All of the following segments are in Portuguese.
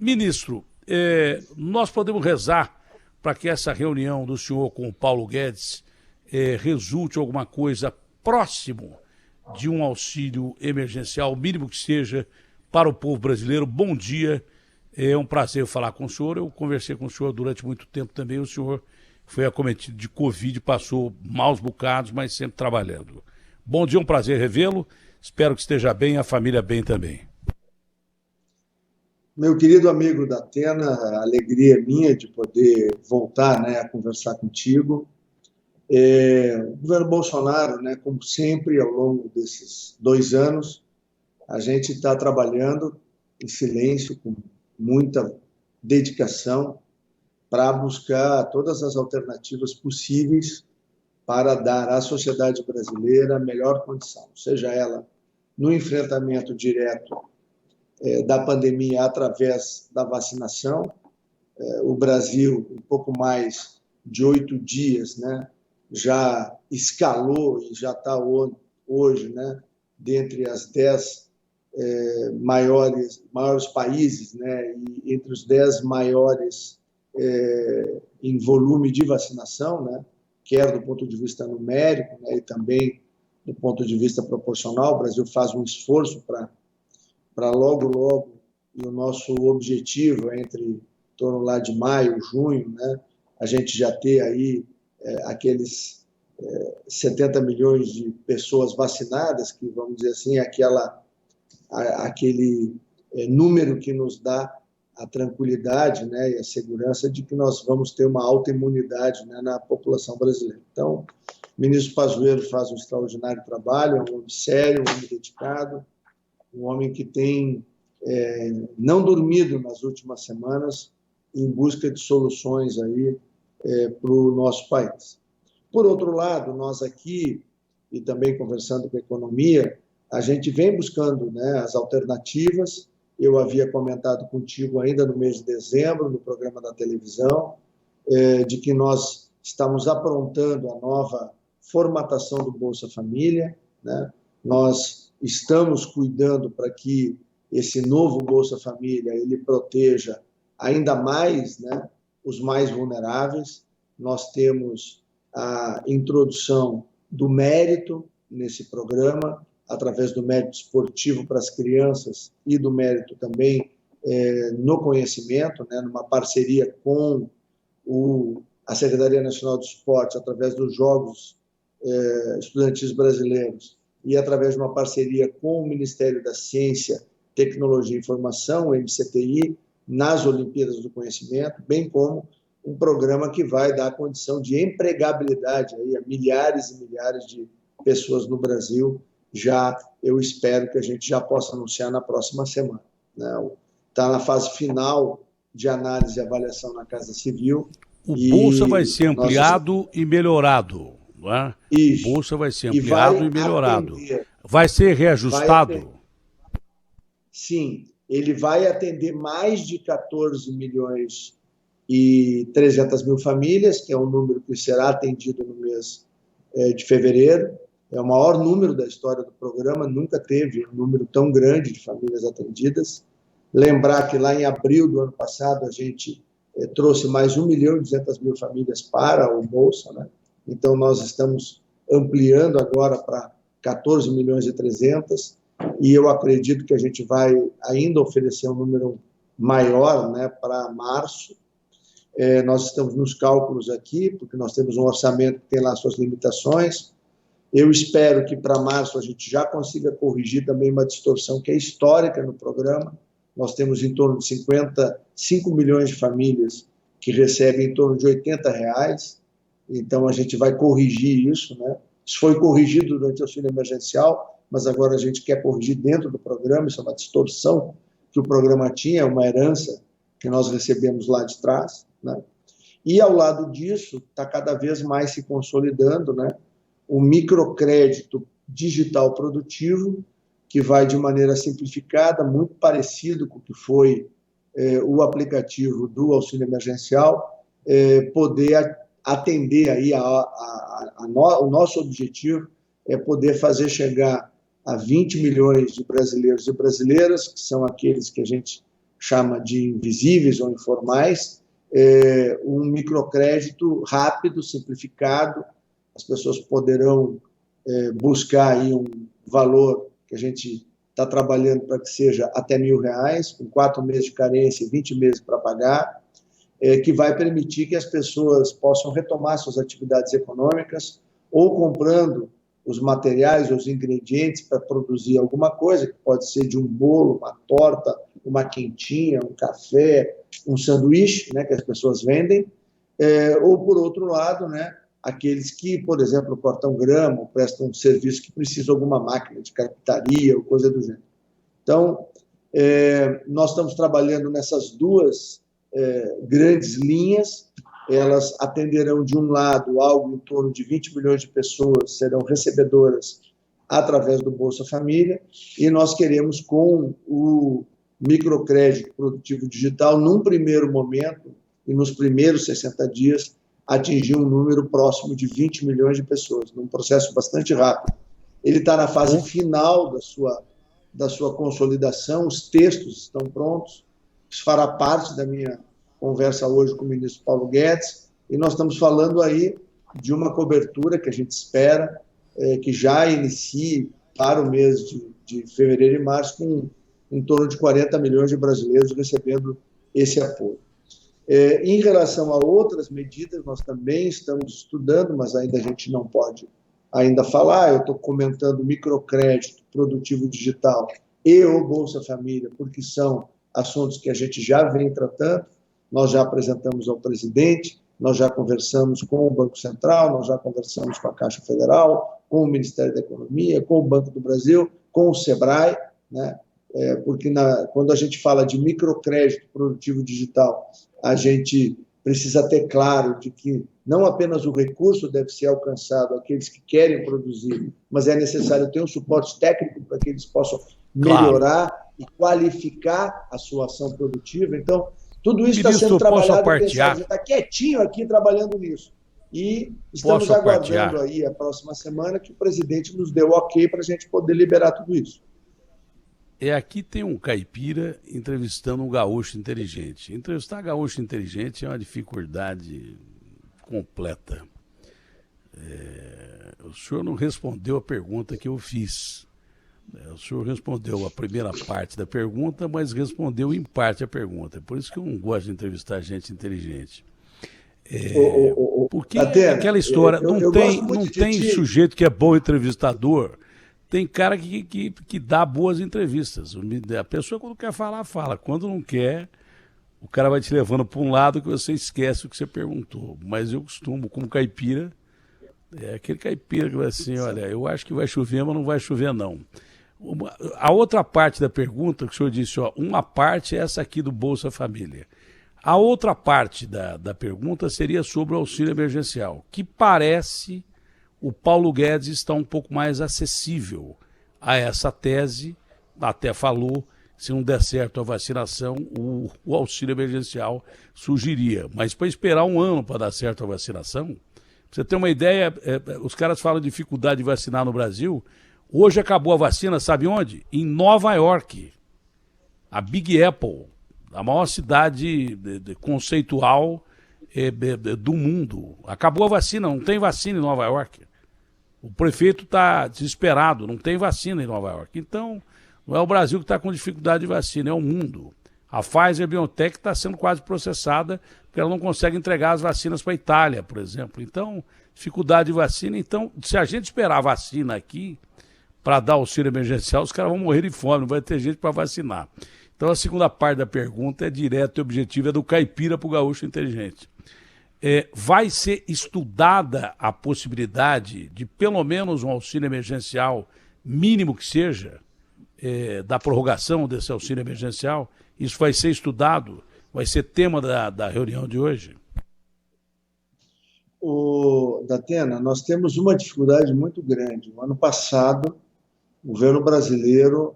Ministro, nós podemos rezar para que essa reunião do senhor com o Paulo Guedes resulte em alguma coisa próximo de um auxílio emergencial, mínimo que seja, para o povo brasileiro. Bom dia, é um prazer falar com o senhor. Eu conversei com o senhor durante muito tempo também. O senhor foi acometido de Covid, passou maus bocados, mas sempre trabalhando. Bom dia, um prazer revê-lo. Espero que esteja bem, a família bem também. Meu querido amigo da Atena, a alegria minha de poder voltar, a conversar contigo. O governo Bolsonaro, como sempre, ao longo desses 2 anos, a gente está trabalhando em silêncio, com muita dedicação, para buscar todas as alternativas possíveis para dar à sociedade brasileira a melhor condição, seja ela no enfrentamento direto da pandemia através da vacinação. O Brasil, em pouco mais de 8 dias, já escalou e já está hoje, dentre as 10 maiores países, e entre os 10 maiores em volume de vacinação, quer do ponto de vista numérico, e também do ponto de vista proporcional. O Brasil faz um esforço para logo, e o nosso objetivo é em torno lá de maio, junho, a gente já ter aí aqueles 70 milhões de pessoas vacinadas, que, vamos dizer assim, aquele número que nos dá a tranquilidade, e a segurança de que nós vamos ter uma alta imunidade, na população brasileira. Então, o ministro Pazuello faz um extraordinário trabalho, é um homem sério, um homem dedicado, um homem que tem não dormido nas últimas semanas em busca de soluções aí para o nosso país. Por outro lado, nós aqui, e também conversando com a economia, a gente vem buscando as alternativas. Eu havia comentado contigo ainda no mês de dezembro, no programa da televisão, de que nós estamos aprontando a nova formatação do Bolsa Família, Nós estamos cuidando para que esse novo Bolsa Família ele proteja ainda mais, os mais vulneráveis. Nós temos a introdução do mérito nesse programa, através do mérito esportivo para as crianças e do mérito também no conhecimento, numa parceria com a Secretaria Nacional do Esporte, através dos Jogos Estudantis Brasileiros, e através de uma parceria com o Ministério da Ciência, Tecnologia e Informação, o MCTI, nas Olimpíadas do Conhecimento, bem como um programa que vai dar condição de empregabilidade aí a milhares e milhares de pessoas no Brasil. Eu espero que a gente já possa anunciar na próxima semana. Está na fase final de análise e avaliação na Casa Civil. O Bolsa vai ser ampliado e melhorado. Isso. O Bolsa vai ser ampliado e melhorado. Vai ser reajustado? Sim, ele vai atender mais de 14 milhões e 300 mil famílias, que é um número que será atendido no mês de fevereiro. É o maior número da história do programa, nunca teve um número tão grande de famílias atendidas. Lembrar que lá em abril do ano passado a gente trouxe mais 1 milhão e 200 mil famílias para o Bolsa, Então nós estamos ampliando agora para 14 milhões e 300, e eu acredito que a gente vai ainda oferecer um número maior, para março. Nós estamos nos cálculos aqui, porque nós temos um orçamento que tem lá suas limitações. Eu espero que para março a gente já consiga corrigir também uma distorção que é histórica no programa. Nós temos em torno de 55 milhões de famílias que recebem em torno de R$80. Então a gente vai corrigir isso, Isso foi corrigido durante o auxílio emergencial, mas agora a gente quer corrigir dentro do programa. Isso é uma distorção que o programa tinha, uma herança que nós recebemos lá de trás, E ao lado disso está cada vez mais se consolidando, o microcrédito digital produtivo, que vai de maneira simplificada, muito parecido com o que foi o aplicativo do auxílio emergencial, poder atender aí o nosso objetivo é poder fazer chegar a 20 milhões de brasileiros e brasileiras, que são aqueles que a gente chama de invisíveis ou informais, um microcrédito rápido, simplificado. As pessoas poderão buscar aí um valor que a gente está trabalhando para que seja até R$1.000, com 4 meses de carência e 20 meses para pagar, que vai permitir que as pessoas possam retomar suas atividades econômicas ou comprando os materiais, os ingredientes para produzir alguma coisa, que pode ser de um bolo, uma torta, uma quentinha, um café, um sanduíche, né, que as pessoas vendem, ou, por outro lado, né, aqueles que, por exemplo, cortam grama, ou prestam um serviço que precisa de alguma máquina de carpintaria ou coisa do gênero. Então, nós estamos trabalhando nessas duas grandes linhas. Elas atenderão, de um lado, algo em torno de 20 milhões de pessoas serão recebedoras através do Bolsa Família, e nós queremos, com o microcrédito produtivo digital, num primeiro momento e nos primeiros 60 dias, atingir um número próximo de 20 milhões de pessoas, num processo bastante rápido. Ele está na fase final da sua consolidação, os textos estão prontos, isso fará parte da minha conversa hoje com o ministro Paulo Guedes, e nós estamos falando aí de uma cobertura que a gente espera que já inicie para o mês de fevereiro e março, com em torno de 40 milhões de brasileiros recebendo esse apoio. Em relação a outras medidas, nós também estamos estudando, mas ainda a gente não pode ainda falar. Eu estou comentando o microcrédito produtivo digital e o Bolsa Família, porque são assuntos que a gente já vem tratando. Nós já apresentamos ao presidente, nós já conversamos com o Banco Central, nós já conversamos com a Caixa Federal, com o Ministério da Economia, com o Banco do Brasil, com o SEBRAE, né? Porque quando a gente fala de microcrédito produtivo digital, a gente precisa ter claro de que não apenas o recurso deve ser alcançado àqueles que querem produzir, mas é necessário ter um suporte técnico para que eles possam melhorar e qualificar a sua ação produtiva. Então, tudo isso está sendo trabalhado, a gente está quietinho aqui trabalhando nisso. E estamos aguardando aí a próxima semana que o presidente nos dê o ok para a gente poder liberar tudo isso. Aqui tem um caipira entrevistando um gaúcho inteligente. Entrevistar gaúcho inteligente é uma dificuldade completa. O senhor não respondeu a pergunta que eu fiz. O senhor respondeu a primeira parte da pergunta, mas respondeu em parte a pergunta. Por isso que eu não gosto de entrevistar gente inteligente. Porque aquela história, não tem sujeito que é bom entrevistador. Tem cara que dá boas entrevistas. A pessoa, quando quer falar, fala. Quando não quer, o cara vai te levando para um lado que você esquece o que você perguntou. Mas eu costumo, como caipira, aquele caipira que vai assim, olha, eu acho que vai chover, mas não vai chover não. A outra parte da pergunta, que o senhor disse, uma parte é essa aqui do Bolsa Família. A outra parte da pergunta seria sobre o auxílio emergencial, que parece o Paulo Guedes está um pouco mais acessível a essa tese, até falou, se não der certo a vacinação, o auxílio emergencial surgiria. Mas para esperar um ano para dar certo a vacinação, pra você ter uma ideia, os caras falam de dificuldade de vacinar no Brasil. Hoje acabou a vacina, sabe onde? Em Nova York. A Big Apple, a maior cidade conceitual do mundo. Acabou a vacina, não tem vacina em Nova York. O prefeito está desesperado, não tem vacina em Nova York. Então, não é o Brasil que está com dificuldade de vacina, é o mundo. A Pfizer-BioNTech está sendo quase processada porque ela não consegue entregar as vacinas para a Itália, por exemplo. Então, dificuldade de vacina. Então, se a gente esperar a vacina aqui para dar auxílio emergencial, os caras vão morrer de fome, não vai ter gente para vacinar. Então, a segunda parte da pergunta é direta e objetiva, é do caipira para o gaúcho inteligente. Vai ser estudada a possibilidade de pelo menos um auxílio emergencial, mínimo que seja, da prorrogação desse auxílio emergencial? Isso vai ser estudado? Vai ser tema da reunião de hoje? Datena, nós temos uma dificuldade muito grande. No ano passado, o governo brasileiro,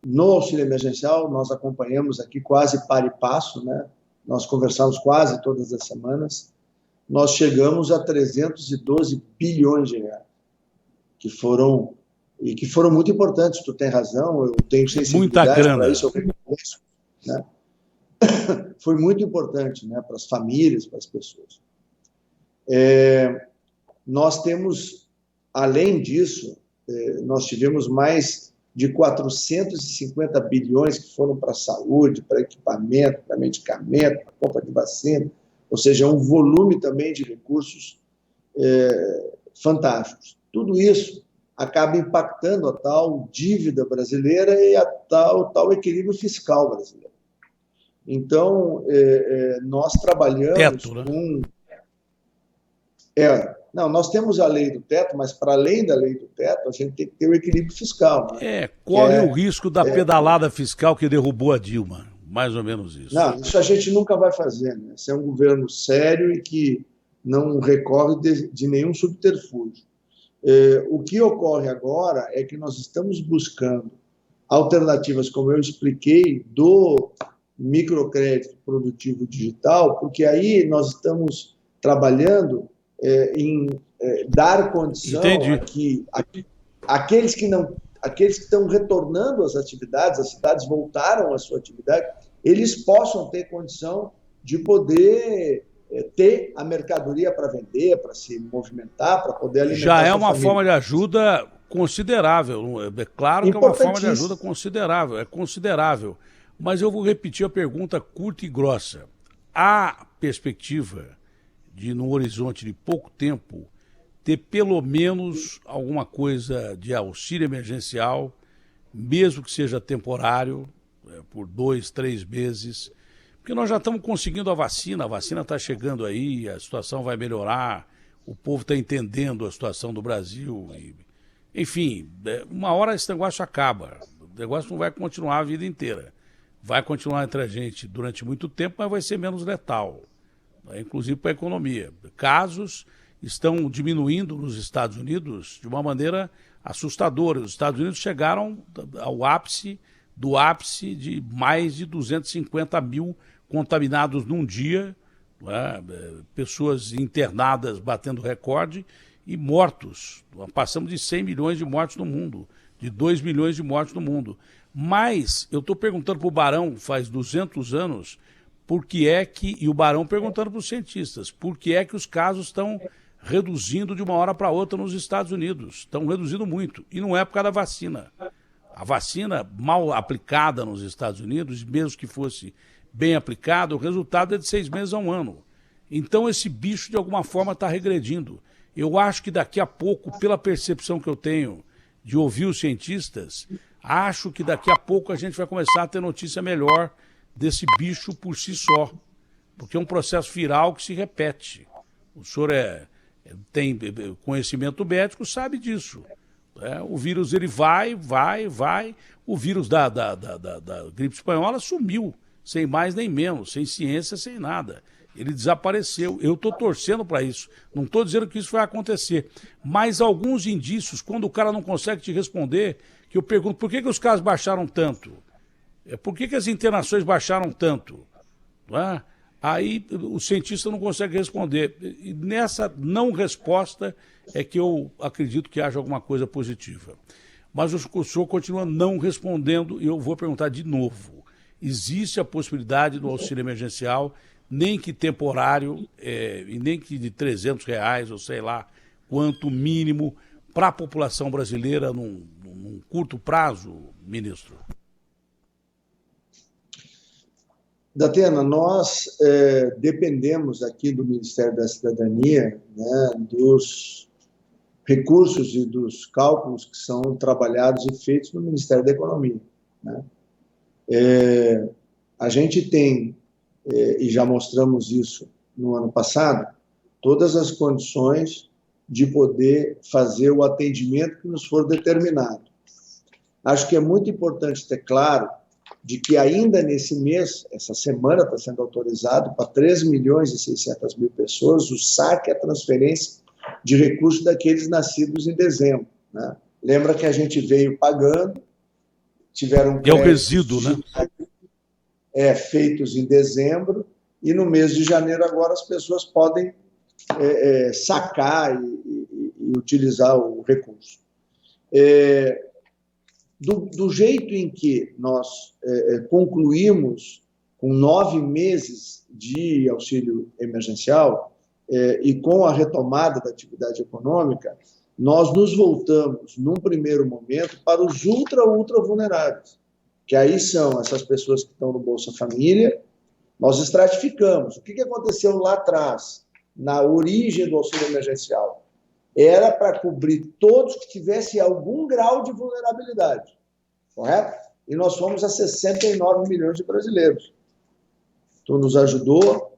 no auxílio emergencial, nós acompanhamos aqui quase par e passo, né? Nós conversamos quase todas as semanas. Nós chegamos a 312 bilhões de reais, que foram muito importantes. Tu tem razão, eu tenho sensibilidade para isso, eu reconheço, né? foi muito importante, né, para as famílias, para as pessoas. Nós temos, além disso, nós tivemos mais de 450 bilhões que foram para a saúde, para equipamento, para medicamento, para compra de vacina, ou seja, um volume também de recursos fantásticos. Tudo isso acaba impactando a tal dívida brasileira e a tal equilíbrio fiscal brasileiro. Então, nós trabalhamos teto, né? com... Não, nós temos a lei do teto, mas para além da lei do teto, a gente tem que ter o equilíbrio fiscal. Né? Corre o risco da pedalada fiscal que derrubou a Dilma, mais ou menos isso. Não, isso a gente nunca vai fazer. Né? Esse é um governo sério e que não recorre de nenhum subterfúgio. O que ocorre agora é que nós estamos buscando alternativas, como eu expliquei, do microcrédito produtivo digital, porque aí nós estamos trabalhando em dar condição a que aqueles que estão retornando às atividades, as cidades voltaram à sua atividade, eles possam ter condição de poder ter a mercadoria para vender, para se movimentar, para poder alimentar já é sua uma família. forma de ajuda considerável. É claro que é uma forma de ajuda considerável, é considerável. Mas eu vou repetir a pergunta curta e grossa. Há perspectiva de, no horizonte de pouco tempo, ter pelo menos alguma coisa de auxílio emergencial, mesmo que seja temporário, por 2, 3 meses, porque nós já estamos conseguindo a vacina está chegando aí, a situação vai melhorar, o povo está entendendo a situação do Brasil. Enfim, uma hora esse negócio acaba, o negócio não vai continuar a vida inteira. Vai continuar entre a gente durante muito tempo, mas vai ser menos letal, né? Inclusive para a economia. Casos estão diminuindo nos Estados Unidos de uma maneira assustadora. Os Estados Unidos chegaram ao ápice de mais de 250 mil contaminados num dia, né? Pessoas internadas batendo recorde e mortos. Passamos de 100 milhões de mortos no mundo, de 2 milhões de mortos no mundo. Mas eu estou perguntando para o Barão, faz 200 anos, por que é que, e o Barão perguntando para os cientistas, por que é que os casos estão reduzindo de uma hora para outra nos Estados Unidos? Estão reduzindo muito, e não é por causa da vacina. A vacina mal aplicada nos Estados Unidos, mesmo que fosse bem aplicada, o resultado é de 6 meses a 1 ano. Então esse bicho de alguma forma está regredindo. Eu acho que daqui a pouco, pela percepção que eu tenho de ouvir os cientistas, acho que daqui a pouco a gente vai começar a ter notícia melhor desse bicho por si só, porque é um processo viral que se repete. O senhor tem conhecimento médico, sabe disso. O vírus ele vai. O vírus da gripe espanhola sumiu, sem mais nem menos, sem ciência, sem nada. Ele desapareceu. Eu estou torcendo para isso. Não estou dizendo que isso vai acontecer. Mas alguns indícios, quando o cara não consegue te responder, que eu pergunto, por que os casos baixaram tanto? Por que as internações baixaram tanto? Não é? Aí o cientista não consegue responder. E nessa não resposta é que eu acredito que haja alguma coisa positiva. Mas o senhor continua não respondendo e eu vou perguntar de novo. Existe a possibilidade do auxílio emergencial, nem que temporário, e nem que de R$300, ou sei lá, quanto mínimo, para a população brasileira num curto prazo, ministro? Datena, nós dependemos aqui do Ministério da Cidadania, né, dos recursos e dos cálculos que são trabalhados e feitos no Ministério da Economia. Né? A gente tem, e já mostramos isso no ano passado, todas as condições de poder fazer o atendimento que nos for determinado. Acho que é muito importante ter claro de que ainda nesse mês, essa semana está sendo autorizado para 3.600.000 pessoas o saque, a transferência de recursos daqueles nascidos em dezembro. Né? Lembra que a gente veio pagando, tiveram é o resíduo, né? Feitos em dezembro, e no mês de janeiro agora as pessoas podem sacar e utilizar o recurso. Do jeito em que nós concluímos com 9 meses de auxílio emergencial e com a retomada da atividade econômica, nós nos voltamos, num primeiro momento, para os ultra vulneráveis, que aí são essas pessoas que estão no Bolsa Família. Nós estratificamos. O que aconteceu lá atrás, na origem do auxílio emergencial? Era para cobrir todos que tivessem algum grau de vulnerabilidade, correto? E nós fomos a 69 milhões de brasileiros. Tu nos ajudou,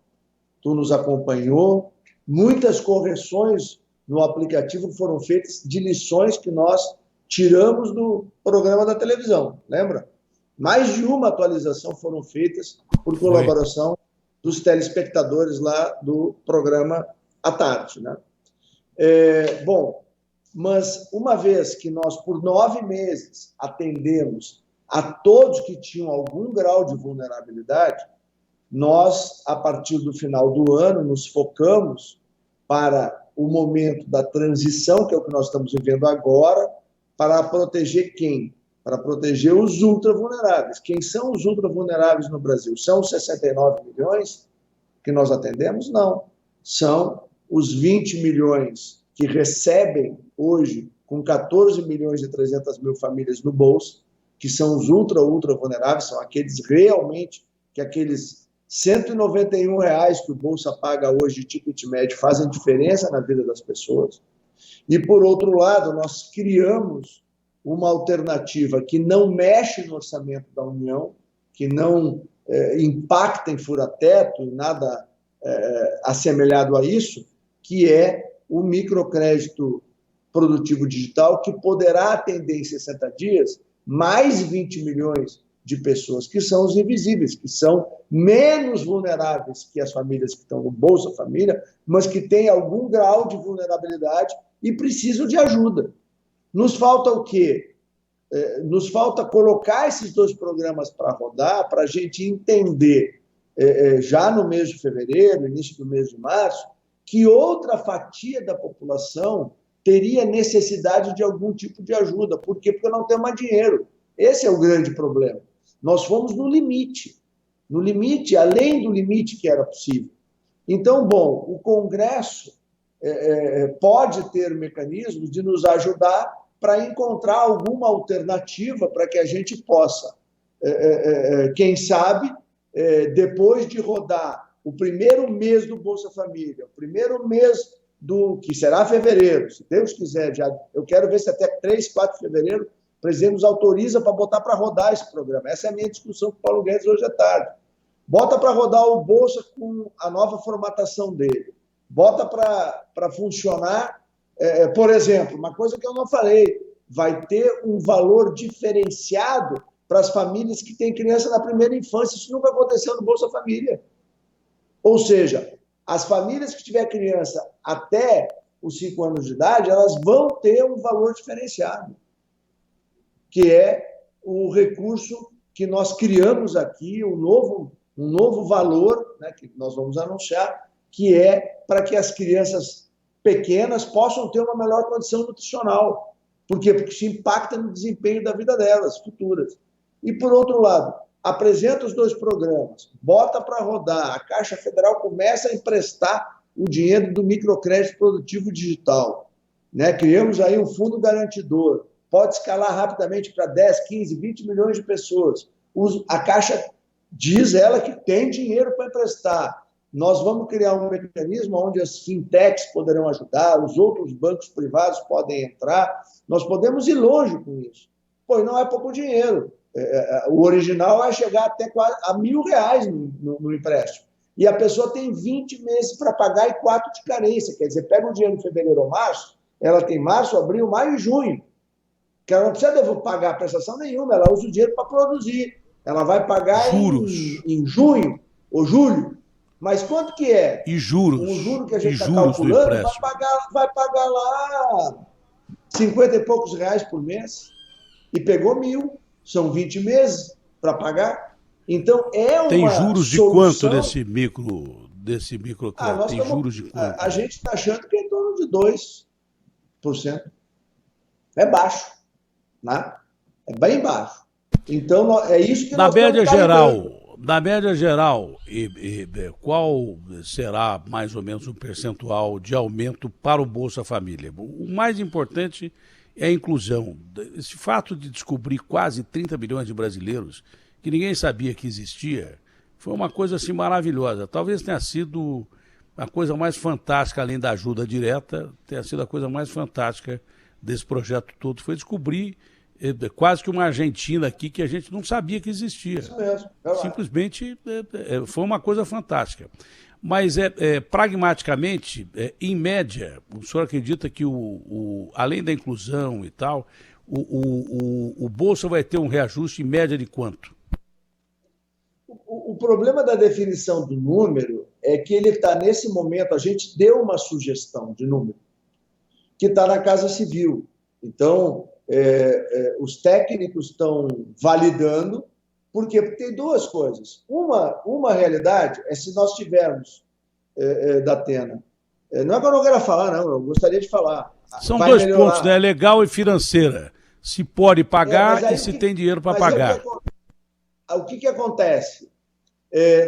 tu nos acompanhou, muitas correções no aplicativo foram feitas de lições que nós tiramos do programa da televisão, lembra? Mais de uma atualização foram feitas por colaboração dos telespectadores lá do programa à tarde, né? Bom, mas uma vez que nós, por 9 meses, atendemos a todos que tinham algum grau de vulnerabilidade, nós, a partir do final do ano, nos focamos para o momento da transição, que é o que nós estamos vivendo agora, para proteger quem? Para proteger os ultravulneráveis. Quem são os ultravulneráveis no Brasil? São os 69 milhões que nós atendemos? Não. São os 20 milhões que recebem hoje, com 14 milhões e 300 mil famílias no bolso, que são os ultra vulneráveis, são aqueles realmente que aqueles R$191 que o Bolsa paga hoje de ticket médio fazem diferença na vida das pessoas. E, por outro lado, nós criamos uma alternativa que não mexe no orçamento da União, que não impacta em fura-teto, em nada assemelhado a isso, que é o microcrédito produtivo digital, que poderá atender em 60 dias mais 20 milhões de pessoas, que são os invisíveis, que são menos vulneráveis que as famílias que estão no Bolsa Família, mas que têm algum grau de vulnerabilidade e precisam de ajuda. Nos falta o quê? Nos falta colocar esses 2 programas para rodar, para a gente entender, já no mês de fevereiro, início do mês de março, que outra fatia da população teria necessidade de algum tipo de ajuda. Por quê? Porque não tem mais dinheiro. Esse é o grande problema. Nós fomos no limite, além do limite que era possível. Então, bom, o Congresso pode ter mecanismos de nos ajudar para encontrar alguma alternativa para que a gente possa, quem sabe, depois de rodar o primeiro mês do Bolsa Família, o primeiro mês que será fevereiro, se Deus quiser, eu quero ver se até 3, 4 de fevereiro o presidente nos autoriza para botar para rodar esse programa. Essa é a minha discussão com o Paulo Guedes hoje à tarde. Bota para rodar o Bolsa com a nova formatação dele. Bota para funcionar, por exemplo, uma coisa que eu não falei, vai ter um valor diferenciado para as famílias que têm criança na primeira infância. Isso nunca aconteceu no Bolsa Família. Ou seja, as famílias que tiver criança até os 5 anos de idade, elas vão ter um valor diferenciado, que é o recurso que nós criamos aqui, um novo valor, né, que nós vamos anunciar, que é para que as crianças pequenas possam ter uma melhor condição nutricional. Por quê? Porque isso impacta no desempenho da vida delas, futuras. E, por outro lado, apresenta os 2 programas, bota para rodar, a Caixa Federal começa a emprestar o dinheiro do microcrédito produtivo digital, né? Criamos aí um fundo garantidor, pode escalar rapidamente para 10, 15, 20 milhões de pessoas. A Caixa diz ela que tem dinheiro para emprestar. Nós vamos criar um mecanismo onde as fintechs poderão ajudar, os outros bancos privados podem entrar, nós podemos ir longe com isso. Pois não é pouco dinheiro. O original vai chegar até quase a R$1.000 no empréstimo. E a pessoa tem 20 meses para pagar e 4 de carência. Quer dizer, pega o dinheiro em fevereiro ou março, ela tem março, abril, maio e junho. Que ela não precisa pagar prestação nenhuma, ela usa o dinheiro para produzir. Ela vai pagar em junho ou julho. Mas quanto que é? E juros. O juro que a gente está calculando vai pagar lá 50 e poucos reais por mês. E pegou 1.000. São 20 meses para pagar. Então, é uma Tem juros de solução... quanto desse microcrédito? Tem juros de quanto? A gente está achando que é em torno de 2%. É baixo. Né? É bem baixo. Então, é isso que na nós média estamos geral, carregando. na média geral, qual será mais ou menos o percentual de aumento para o Bolsa Família? O mais importante é a inclusão. Esse fato de descobrir quase 30 milhões de brasileiros que ninguém sabia que existia, foi uma coisa assim maravilhosa. Talvez tenha sido a coisa mais fantástica, além da ajuda direta, tenha sido a coisa mais fantástica desse projeto todo, foi descobrir quase que uma Argentina aqui que a gente não sabia que existia. Isso mesmo. Simplesmente foi uma coisa fantástica. Mas pragmaticamente, em média, o senhor acredita que além da inclusão e tal, o Bolsa vai ter um reajuste em média de quanto? O problema da definição do número é que ele está, nesse momento, a gente deu uma sugestão de número, que está na Casa Civil. Então, os técnicos estão validando, porque tem duas coisas. Uma realidade é se nós tivermos, Datena, não é que eu não quero falar, não, eu gostaria de falar. São dois pontos, né? Legal e financeira. Se pode pagar e se tem dinheiro para pagar. O que acontece?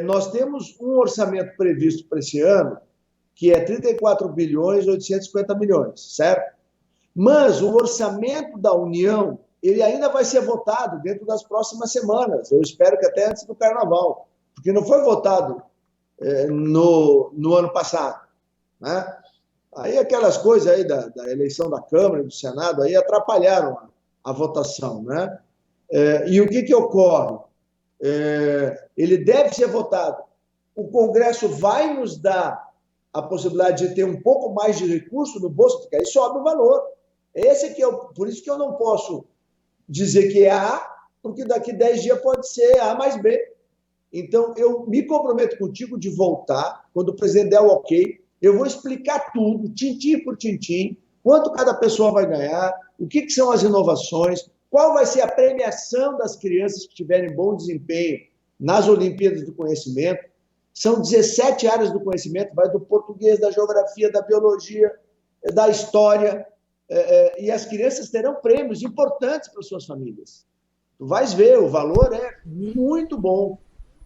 Nós temos um orçamento previsto para esse ano, que é 34 bilhões e 850 milhões, certo? Mas o orçamento da União, ele ainda vai ser votado dentro das próximas semanas. Eu espero que até antes do Carnaval, porque não foi votado no ano passado, né? Aí aquelas coisas aí da eleição da Câmara e do Senado aí atrapalharam a votação, né? E o que ocorre? Ele deve ser votado. O Congresso vai nos dar a possibilidade de ter um pouco mais de recurso no bolso, porque aí sobe o valor. Por isso que eu não posso dizer que é A, porque daqui 10 dias pode ser A mais B. Então, eu me comprometo contigo de voltar, quando o presidente der o ok, eu vou explicar tudo, tintim por tintim, quanto cada pessoa vai ganhar, o que são as inovações, qual vai ser a premiação das crianças que tiverem bom desempenho nas Olimpíadas do Conhecimento. São 17 áreas do conhecimento, vai do português, da geografia, da biologia, da história, e as crianças terão prêmios importantes para suas famílias. Tu vais ver, o valor é muito bom,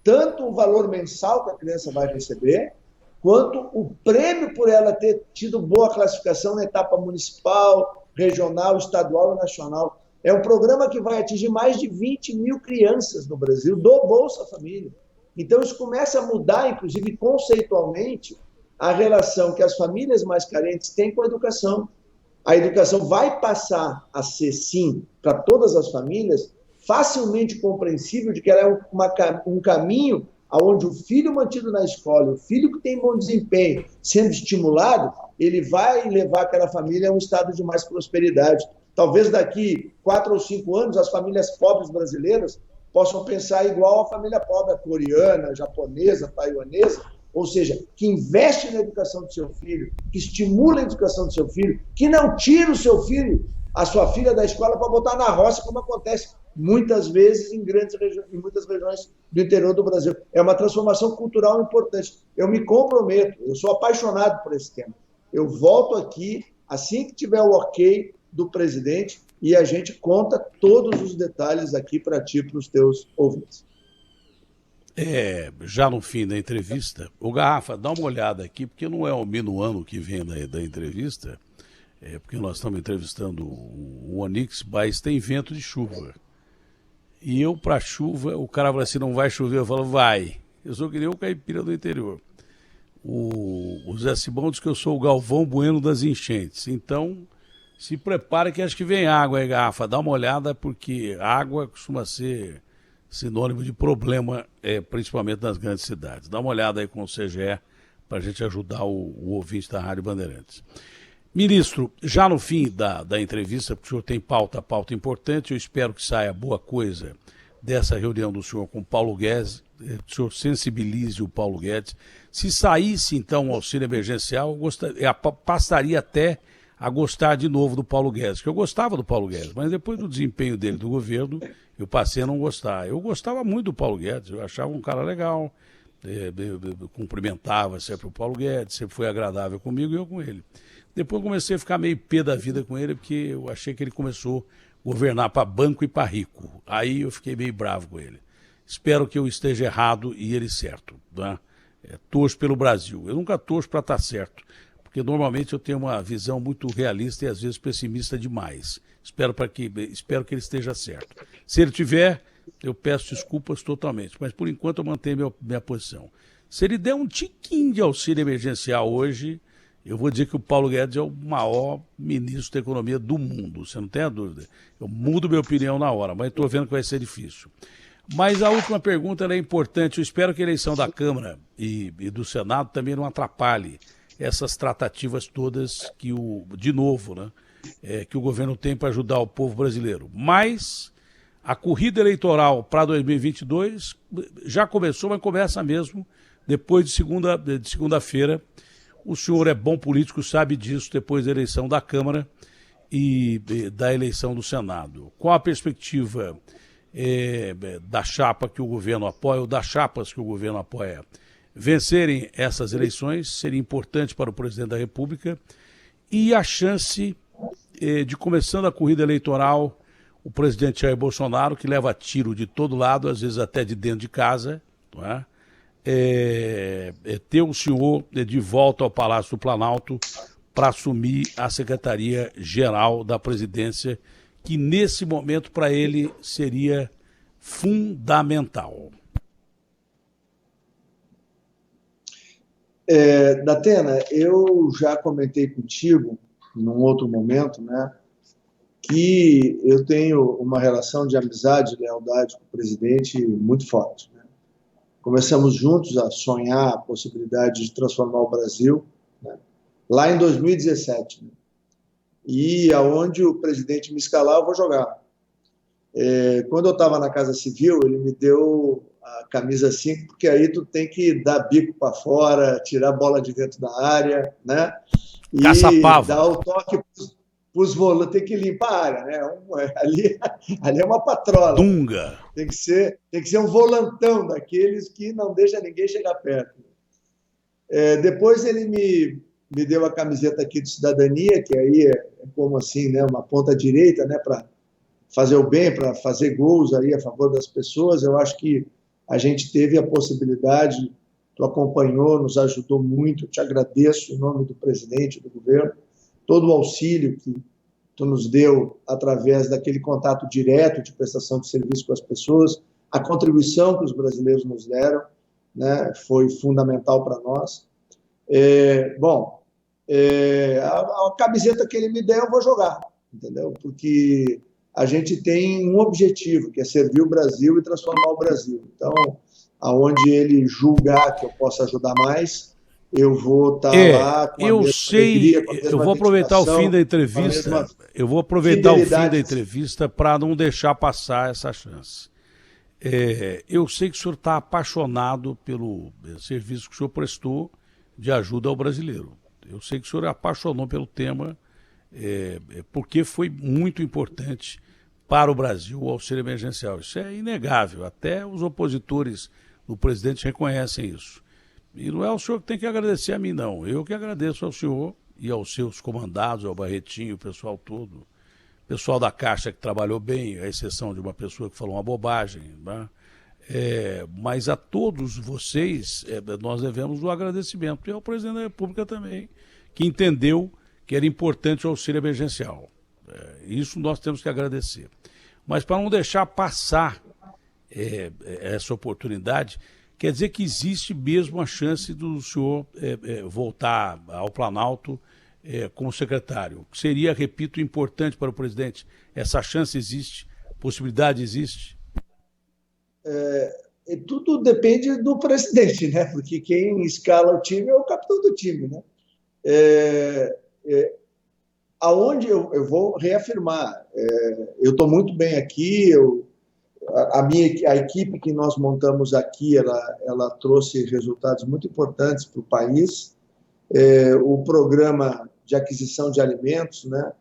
tanto o valor mensal que a criança vai receber, quanto o prêmio por ela ter tido boa classificação na etapa municipal, regional, estadual e nacional. É um programa que vai atingir mais de 20 mil crianças no Brasil, do Bolsa Família. Então, isso começa a mudar, inclusive conceitualmente, a relação que as famílias mais carentes têm com a educação. A educação vai passar a ser, sim, para todas as famílias, facilmente compreensível de que ela é um caminho onde o filho mantido na escola, o filho que tem bom desempenho, sendo estimulado, ele vai levar aquela família a um estado de mais prosperidade. Talvez daqui 4 ou 5 anos, as famílias pobres brasileiras possam pensar igual a família pobre coreana, japonesa, taiwanesa, ou seja, que investe na educação do seu filho, que estimula a educação do seu filho, que não tira o seu filho, a sua filha da escola para botar na roça, como acontece muitas vezes em muitas regiões do interior do Brasil. É uma transformação cultural importante. Eu me comprometo, eu sou apaixonado por esse tema. Eu volto aqui assim que tiver o ok do presidente e a gente conta todos os detalhes aqui para ti e para os teus ouvintes. Já no fim da entrevista, o Garrafa, dá uma olhada aqui, porque não é o minuano que vem da entrevista, porque nós estamos entrevistando o Onix, mas tem vento de chuva. E eu, para chuva, o cara fala assim, não vai chover, eu falo, vai. Eu sou que nem o caipira do interior. O Zé Simão diz que eu sou o Galvão Bueno das enchentes. Então, se prepara que acho que vem água aí, Garrafa. Dá uma olhada, porque água costuma ser sinônimo de problema, principalmente nas grandes cidades. Dá uma olhada aí com o CGE para a gente ajudar o ouvinte da Rádio Bandeirantes. Ministro, já no fim da entrevista, porque o senhor tem pauta importante, eu espero que saia boa coisa dessa reunião do senhor com o Paulo Guedes, o senhor sensibilize o Paulo Guedes. Se saísse, então, o auxílio emergencial, passaria até a gostar de novo do Paulo Guedes, que eu gostava do Paulo Guedes, mas depois do desempenho dele do governo, eu passei a não gostar. Eu gostava muito do Paulo Guedes, eu achava um cara legal, cumprimentava sempre o Paulo Guedes, sempre foi agradável comigo e eu com ele. Depois eu comecei a ficar meio pé da vida com ele, porque eu achei que ele começou a governar para banco e para rico. Aí eu fiquei meio bravo com ele. Espero que eu esteja errado e ele certo. Né? Torço pelo Brasil. Eu nunca torço para estar certo, porque normalmente eu tenho uma visão muito realista e às vezes pessimista demais. Espero que ele esteja certo. Se ele tiver, eu peço desculpas totalmente, mas por enquanto eu mantenho minha posição. Se ele der um tiquinho de auxílio emergencial hoje, eu vou dizer que o Paulo Guedes é o maior ministro da economia do mundo, você não tem a dúvida. Eu mudo minha opinião na hora, mas estou vendo que vai ser difícil. Mas a última pergunta é importante. Eu espero que a eleição da Câmara e do Senado também não atrapalhe essas tratativas todas que de novo, né, que o governo tem para ajudar o povo brasileiro. Mas a corrida eleitoral para 2022 já começou, mas começa mesmo depois de segunda-feira. O senhor é bom político, sabe disso, depois da eleição da Câmara e da eleição do Senado. Qual a perspectiva da chapa que o governo apoia, ou das chapas que o governo apoia, vencerem essas eleições? Seria importante para o presidente da República. E a chance de, começando a corrida eleitoral, o presidente Jair Bolsonaro, que leva tiro de todo lado, às vezes até de dentro de casa, não é? Ter o senhor de volta ao Palácio do Planalto para assumir a Secretaria-Geral da Presidência, que nesse momento para ele seria fundamental. Datena, eu já comentei contigo, num outro momento, né, que eu tenho uma relação de amizade e lealdade com o presidente muito forte. Né? Começamos juntos a sonhar a possibilidade de transformar o Brasil, né, lá em 2017. Né? E aonde o presidente me escalar, eu vou jogar. Quando eu estava na Casa Civil, ele me deu a camisa 5, porque aí tu tem que dar bico para fora, tirar a bola de dentro da área, né? E dar o toque para os volantes, tem que limpar a área, né? Ali é uma patrola. Dunga. Tem que ser um volantão daqueles que não deixa ninguém chegar perto. Depois ele me deu a camiseta aqui de cidadania, que aí é como assim, né, uma ponta direita, né, para fazer o bem, para fazer gols aí a favor das pessoas. Eu acho que a gente teve a possibilidade, tu acompanhou, nos ajudou muito, te agradeço em nome do presidente, do governo, todo o auxílio que tu nos deu através daquele contato direto de prestação de serviço com as pessoas, a contribuição que os brasileiros nos deram, né, foi fundamental para nós. A camiseta que ele me der eu vou jogar, entendeu? Porque a gente tem um objetivo, que é servir o Brasil e transformar o Brasil. Então, aonde ele julgar que eu possa ajudar mais, eu vou estar lá com a mesma alegria, com a mesma eu vou aproveitar o fim da entrevista. Eu vou aproveitar o fim da entrevista para não deixar passar essa chance. Eu sei que o senhor está apaixonado pelo serviço que o senhor prestou de ajuda ao brasileiro. Eu sei que o senhor apaixonou pelo tema, porque foi muito importante para o Brasil o auxílio emergencial. Isso é inegável, até os opositores do presidente reconhecem isso. E não é o senhor que tem que agradecer a mim, não. Eu que agradeço ao senhor e aos seus comandados, ao Barretinho, o pessoal todo. O pessoal da Caixa que trabalhou bem, à exceção de uma pessoa que falou uma bobagem. Né? Mas a todos vocês, nós devemos o agradecimento. E ao presidente da República também, que entendeu que era importante o auxílio emergencial. Isso nós temos que agradecer. Mas para não deixar passar essa oportunidade, quer dizer que existe mesmo a chance do senhor voltar ao Planalto como secretário. Seria, repito, importante para o presidente. Essa chance existe? Possibilidade existe? Tudo depende do presidente, né? Porque quem escala o time é o capitão do time, né? Aonde eu vou reafirmar, eu estou muito bem aqui, a equipe que nós montamos aqui, ela trouxe resultados muito importantes para o país. O programa de aquisição de alimentos, né,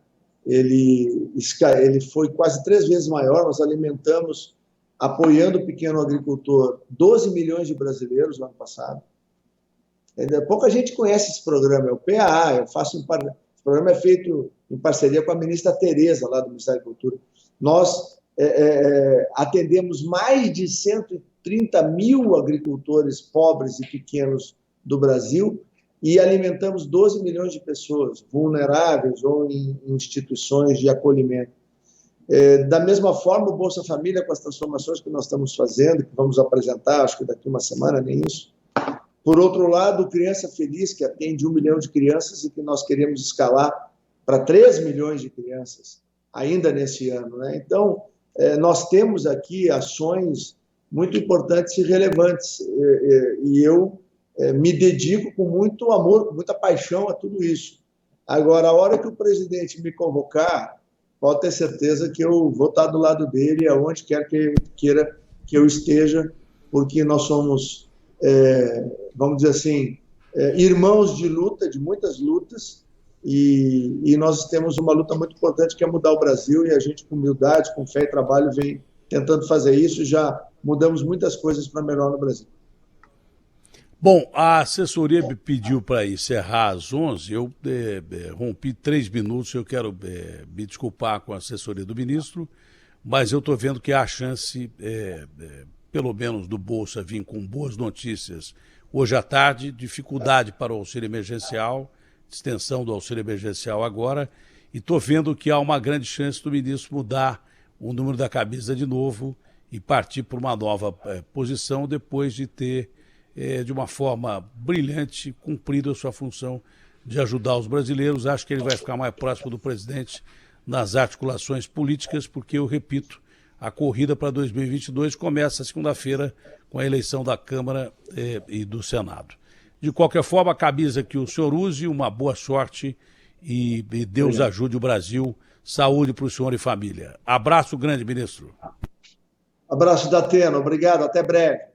ele foi quase 3 vezes maior. Nós alimentamos, apoiando o pequeno agricultor, 12 milhões de brasileiros no ano passado. Pouca gente conhece esse programa, é o PAA. Esse programa é feito em parceria com a ministra Tereza, lá do Ministério da Agricultura. Nós atendemos mais de 30 mil agricultores pobres e pequenos do Brasil e alimentamos 12 milhões de pessoas vulneráveis ou em instituições de acolhimento. Da mesma forma, o Bolsa Família, com as transformações que nós estamos fazendo, que vamos apresentar, acho que daqui uma semana, nem isso. Por outro lado, o Criança Feliz, que atende 1 milhão de crianças e que nós queremos escalar para 3 milhões de crianças ainda nesse ano, né? Então, nós temos aqui ações muito importantes e relevantes, e eu me dedico com muito amor, com muita paixão a tudo isso. Agora, a hora que o presidente me convocar, pode ter certeza que eu vou estar do lado dele, aonde quer que queira que eu esteja, porque nós somos, vamos dizer assim, irmãos de luta, de muitas lutas, e nós temos uma luta muito importante que é mudar o Brasil, e a gente, com humildade, com fé e trabalho, vem tentando fazer isso, e já mudamos muitas coisas para melhor no Brasil. Bom, a assessoria me pediu para encerrar às 11h, eu rompi 3 minutos, eu quero me desculpar com a assessoria do ministro, mas eu estou vendo que há chance, pelo menos do Bolsa vir com boas notícias hoje à tarde, dificuldade para o auxílio emergencial, extensão do auxílio emergencial agora, e estou vendo que há uma grande chance do ministro mudar o número da camisa de novo e partir por uma nova posição depois de ter, de uma forma brilhante, cumprido a sua função de ajudar os brasileiros. Acho que ele vai ficar mais próximo do presidente nas articulações políticas, porque, eu repito, a corrida para 2022 começa segunda-feira com a eleição da Câmara e do Senado. De qualquer forma, a camisa que o senhor use, uma boa sorte e Deus ajude o Brasil. Saúde para o senhor e família. Abraço grande, ministro. Abraço da Atena, obrigado, até breve.